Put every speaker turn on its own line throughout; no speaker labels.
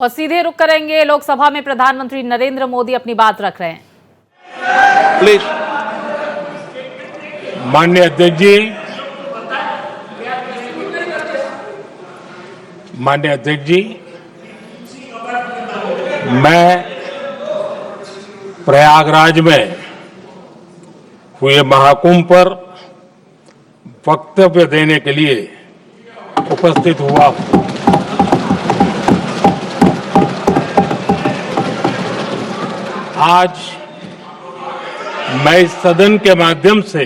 और सीधे रुख करेंगे लोकसभा में प्रधानमंत्री नरेंद्र मोदी अपनी बात रख रहे हैं।
प्लीज।
माननीय अध्यक्ष जी, माननीय अध्यक्ष जी, मैं प्रयागराज में हुए महाकुंभ पर वक्तव्य देने के लिए उपस्थित हुआ हूं। आज मैं इस सदन के माध्यम से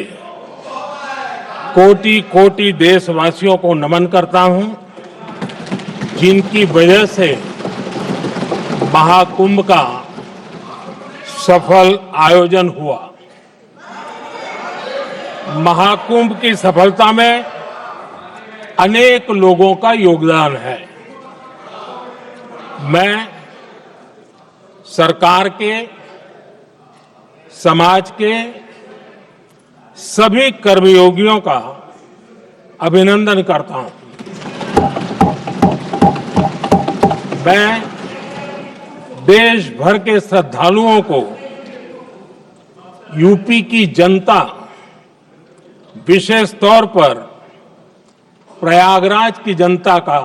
कोटि कोटि देशवासियों को नमन करता हूं, जिनकी वजह से महाकुंभ का सफल आयोजन हुआ। महाकुंभ की सफलता में अनेक लोगों का योगदान है। मैं सरकार के, समाज के सभी कर्मयोगियों का अभिनंदन करता हूं। मैं देश भर के श्रद्धालुओं को, यूपी की जनता, विशेष तौर पर प्रयागराज की जनता का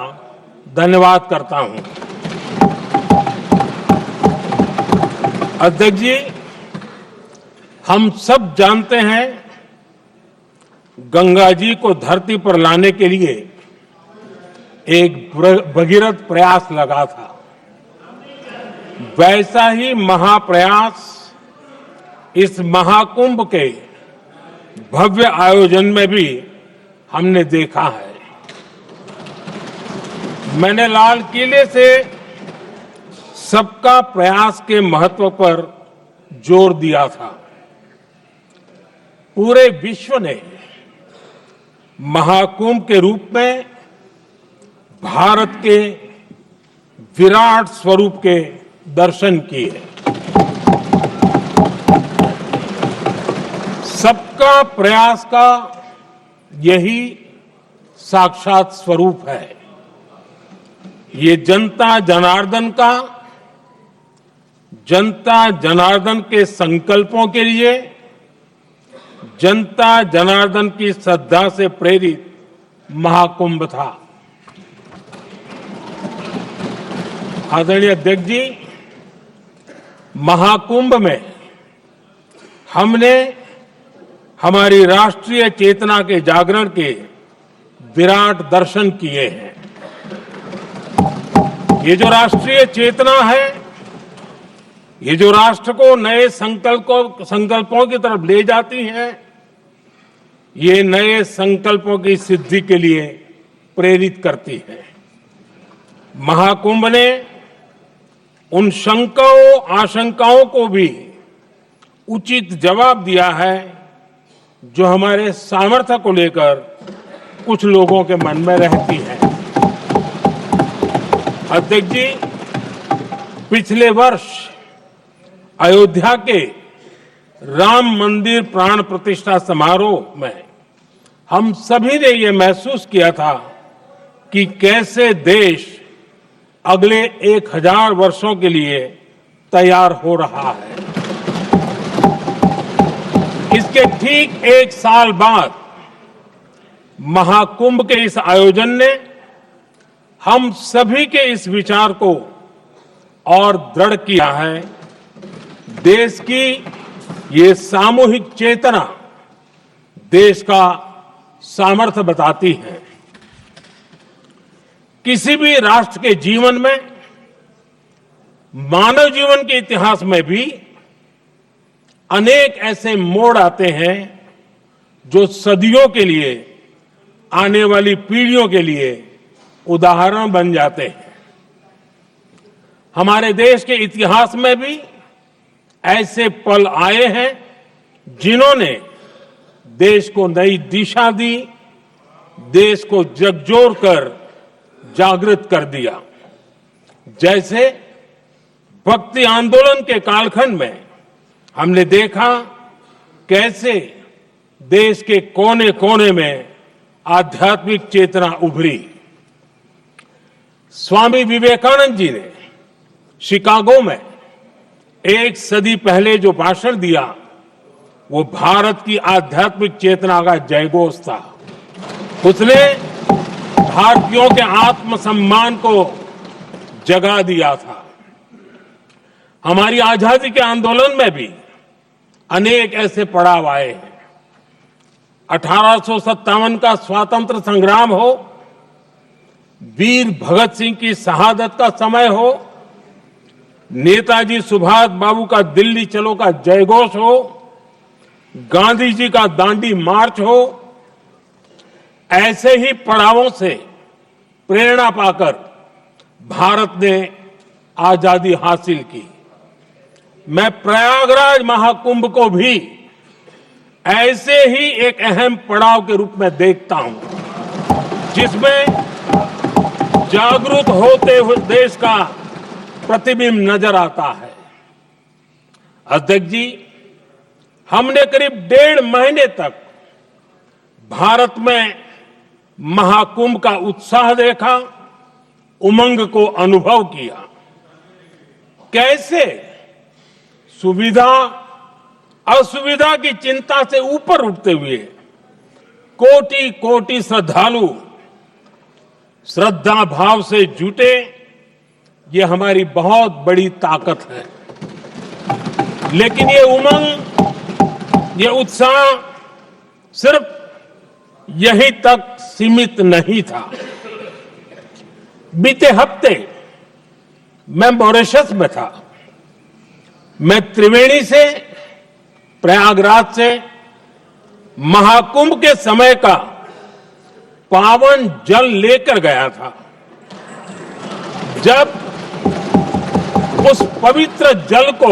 धन्यवाद करता हूं। अध्यक्ष जी, हम सब जानते हैं गंगा जी को धरती पर लाने के लिए एक भगीरथ प्रयास लगा था। वैसा ही महाप्रयास इस महाकुंभ के भव्य आयोजन में भी हमने देखा है। मैंने लाल किले से सबका प्रयास के महत्व पर जोर दिया था। पूरे विश्व ने महाकुंभ के रूप में भारत के विराट स्वरूप के दर्शन किए। सबका प्रयास का यही साक्षात स्वरूप है। ये जनता जनार्दन के संकल्पों के लिए, जनता जनार्दन की श्रद्धा से प्रेरित महाकुंभ था। आदरणीय अध्यक्ष जी, महाकुंभ में हमने हमारी राष्ट्रीय चेतना के जागरण के विराट दर्शन किए हैं। ये जो राष्ट्रीय चेतना है, ये जो राष्ट्र को नए संकल्पों की तरफ ले जाती है, ये नए संकल्पों की सिद्धि के लिए प्रेरित करती है। महाकुंभ ने उन शंकाओं आशंकाओं को भी उचित जवाब दिया है जो हमारे सामर्थ्य को लेकर कुछ लोगों के मन में रहती है। अध्यक्ष जी, पिछले वर्ष अयोध्या के राम मंदिर प्राण प्रतिष्ठा समारोह में हम सभी ने ये महसूस किया था कि कैसे देश अगले 1000 वर्षों के लिए तैयार हो रहा है। इसके ठीक 1 साल बाद महाकुंभ के इस आयोजन ने हम सभी के इस विचार को और दृढ़ किया है। देश की ये सामूहिक चेतना देश का सामर्थ्य बताती है। किसी भी राष्ट्र के जीवन में, मानव जीवन के इतिहास में भी अनेक ऐसे मोड़ आते हैं जो सदियों के लिए, आने वाली पीढ़ियों के लिए उदाहरण बन जाते हैं। हमारे देश के इतिहास में भी ऐसे पल आए हैं जिन्होंने देश को नई दिशा दी, देश को झकझोर कर जागृत कर दिया। जैसे भक्ति आंदोलन के कालखंड में हमने देखा कैसे देश के कोने कोने में आध्यात्मिक चेतना उभरी। स्वामी विवेकानंद जी ने शिकागो में एक सदी पहले जो भाषण दिया वो भारत की आध्यात्मिक चेतना का जयघोष था। उसने भारतीयों के आत्मसम्मान को जगा दिया था। हमारी आजादी के आंदोलन में भी अनेक ऐसे पड़ाव आए हैं। 1857 का स्वातंत्र संग्राम हो, वीर भगत सिंह की शहादत का समय हो, नेताजी सुभाष बाबू का दिल्ली चलो का जयघोष हो, गांधी जी का दांडी मार्च हो, ऐसे ही पड़ावों से प्रेरणा पाकर भारत ने आजादी हासिल की। मैं प्रयागराज महाकुंभ को भी ऐसे ही एक अहम पड़ाव के रूप में देखता हूं, जिसमें जागरूक होते हुए देश का प्रतिबिंब नजर आता है। अध्यक्ष जी, हमने करीब 1.5 महीने तक भारत में महाकुंभ का उत्साह देखा, उमंग को अनुभव किया। कैसे सुविधा असुविधा की चिंता से ऊपर उठते हुए कोटि कोटि श्रद्धालु श्रद्धा भाव से जुटे, ये हमारी बहुत बड़ी ताकत है। लेकिन ये उमंग, ये उत्साह सिर्फ यहीं तक सीमित नहीं था। बीते हफ्ते मैं मॉरिशस में था। मैं त्रिवेणी से, प्रयागराज से महाकुंभ के समय का पावन जल लेकर गया था। जब उस पवित्र जल को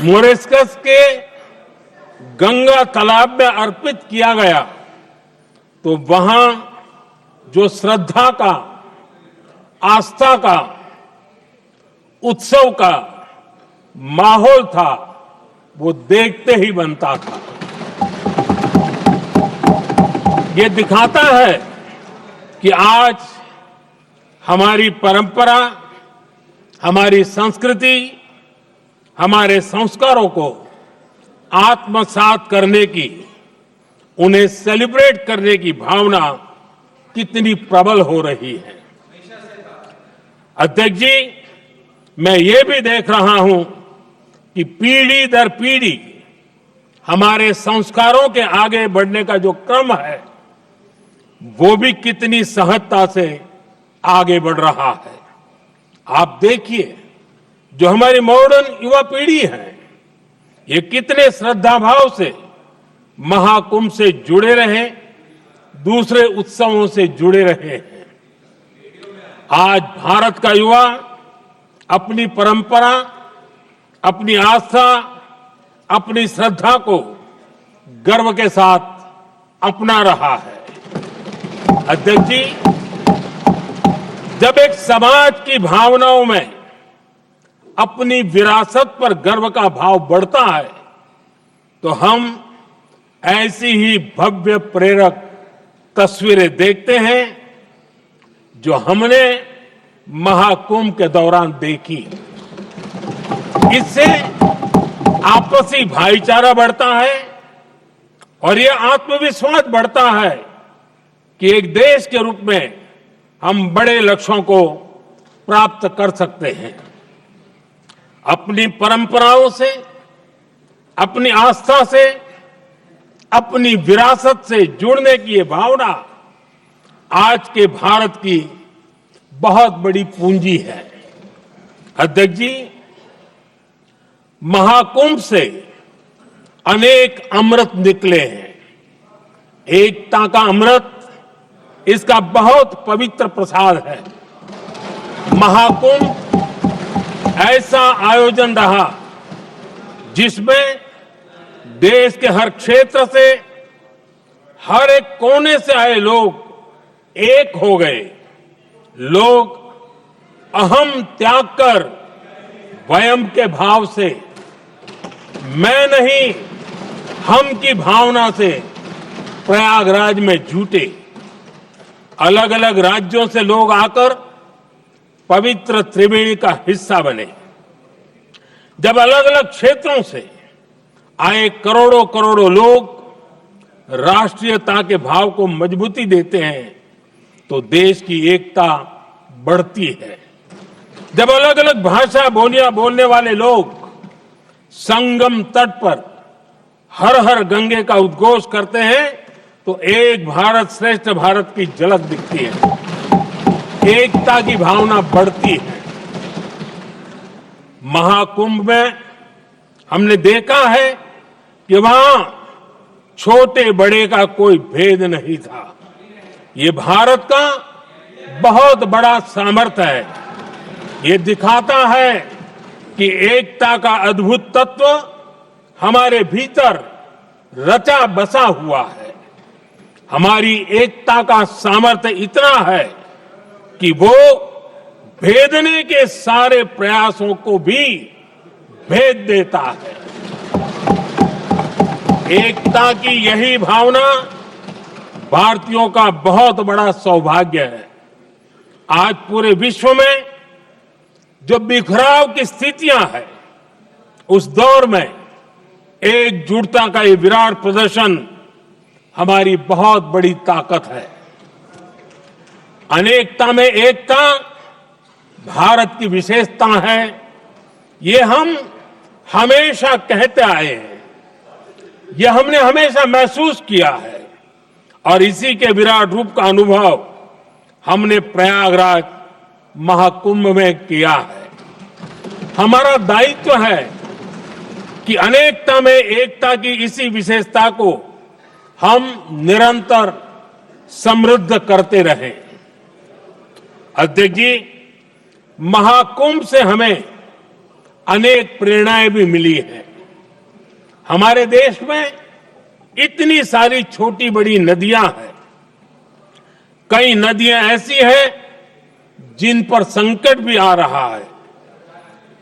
मॉरिशस के गंगा तालाब में अर्पित किया गया तो वहां जो श्रद्धा का, आस्था का, उत्सव का माहौल था वो देखते ही बनता था। ये दिखाता है कि आज हमारी परंपरा, हमारी संस्कृति, हमारे संस्कारों को आत्मसात करने की, उन्हें सेलिब्रेट करने की भावना कितनी प्रबल हो रही है। अध्यक्ष जी, मैं ये भी देख रहा हूं कि पीढ़ी दर पीढ़ी हमारे संस्कारों के आगे बढ़ने का जो क्रम है वो भी कितनी सहजता से आगे बढ़ रहा है। आप देखिए, जो हमारी मॉडर्न युवा पीढ़ी है ये कितने श्रद्धा भाव से महाकुंभ से जुड़े रहे, दूसरे उत्सवों से जुड़े रहे हैं। आज भारत का युवा अपनी परंपरा, अपनी आस्था, अपनी श्रद्धा को गर्व के साथ अपना रहा है। अध्यक्ष जी, जब एक समाज की भावनाओं में अपनी विरासत पर गर्व का भाव बढ़ता है तो हम ऐसी ही भव्य प्रेरक तस्वीरें देखते हैं जो हमने महाकुंभ के दौरान देखी। इससे आपसी भाईचारा बढ़ता है और ये आत्मविश्वास बढ़ता है कि एक देश के रूप में हम बड़े लक्ष्यों को प्राप्त कर सकते हैं। अपनी परंपराओं से, अपनी आस्था से, अपनी विरासत से जुड़ने की ये भावना आज के भारत की बहुत बड़ी पूंजी है। अध्यक्ष जी, महाकुंभ से अनेक अमृत निकले हैं। एकता का अमृत इसका बहुत पवित्र प्रसाद है। महाकुंभ ऐसा आयोजन रहा जिसमें देश के हर क्षेत्र से, हर एक कोने से आए लोग एक हो गए। लोग अहम त्याग कर वयम के भाव से, मैं नहीं हम की भावना से प्रयागराज में जुटे। अलग अलग राज्यों से लोग आकर पवित्र त्रिवेणी का हिस्सा बने। जब अलग अलग क्षेत्रों से आए करोड़ों करोड़ों लोग राष्ट्रीयता के भाव को मजबूती देते हैं तो देश की एकता बढ़ती है। जब अलग अलग भाषा बोलियां बोलने वाले लोग संगम तट पर हर हर गंगे का उद्घोष करते हैं तो एक भारत श्रेष्ठ भारत की झलक दिखती है, एकता की भावना बढ़ती है। महाकुंभ में हमने देखा है कि वहां छोटे बड़े का कोई भेद नहीं था। ये भारत का बहुत बड़ा सामर्थ्य है। ये दिखाता है कि एकता का अद्भुत तत्व हमारे भीतर रचा बसा हुआ है। हमारी एकता का सामर्थ्य इतना है कि वो भेदने के सारे प्रयासों को भी भेद देता है। एकता की यही भावना भारतीयों का बहुत बड़ा सौभाग्य है। आज पूरे विश्व में जो बिखराव की स्थितियां हैं, उस दौर में एकजुटता का ये विराट प्रदर्शन हमारी बहुत बड़ी ताकत है। अनेकता में एकता भारत की विशेषता है, ये हम हमेशा कहते आए हैं, ये हमने हमेशा महसूस किया है और इसी के विराट रूप का अनुभव हमने प्रयागराज महाकुंभ में किया है। हमारा दायित्व है कि अनेकता में एकता की इसी विशेषता को हम निरंतर समृद्ध करते रहें। अध्यक्ष जी, महाकुंभ से हमें अनेक प्रेरणाएं भी मिली हैं। हमारे देश में इतनी सारी छोटी बड़ी नदियां हैं। कई नदियां ऐसी हैं जिन पर संकट भी आ रहा है।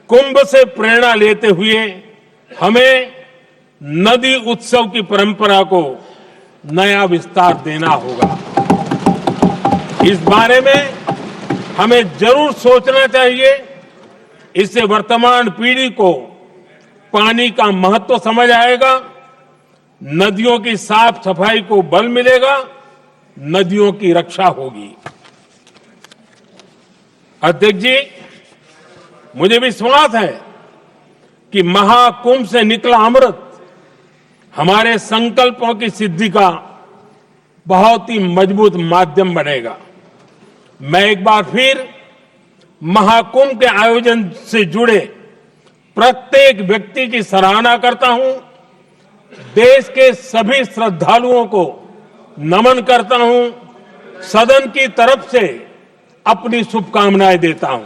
कुंभ से प्रेरणा लेते हुए हमें नदी उत्सव की परंपरा को नया विस्तार देना होगा। इस बारे में हमें जरूर सोचना चाहिए। इससे वर्तमान पीढ़ी को पानी का महत्व समझ आएगा, नदियों की साफ सफाई को बल मिलेगा, नदियों की रक्षा होगी। अध्यक्ष जी, मुझे विश्वास है कि महाकुंभ से निकला अमृत हमारे संकल्पों की सिद्धि का बहुत ही मजबूत माध्यम बनेगा। मैं एक बार फिर महाकुंभ के आयोजन से जुड़े प्रत्येक व्यक्ति की सराहना करता हूं। देश के सभी श्रद्धालुओं को नमन करता हूं। सदन की तरफ से अपनी शुभकामनाएं देता हूं।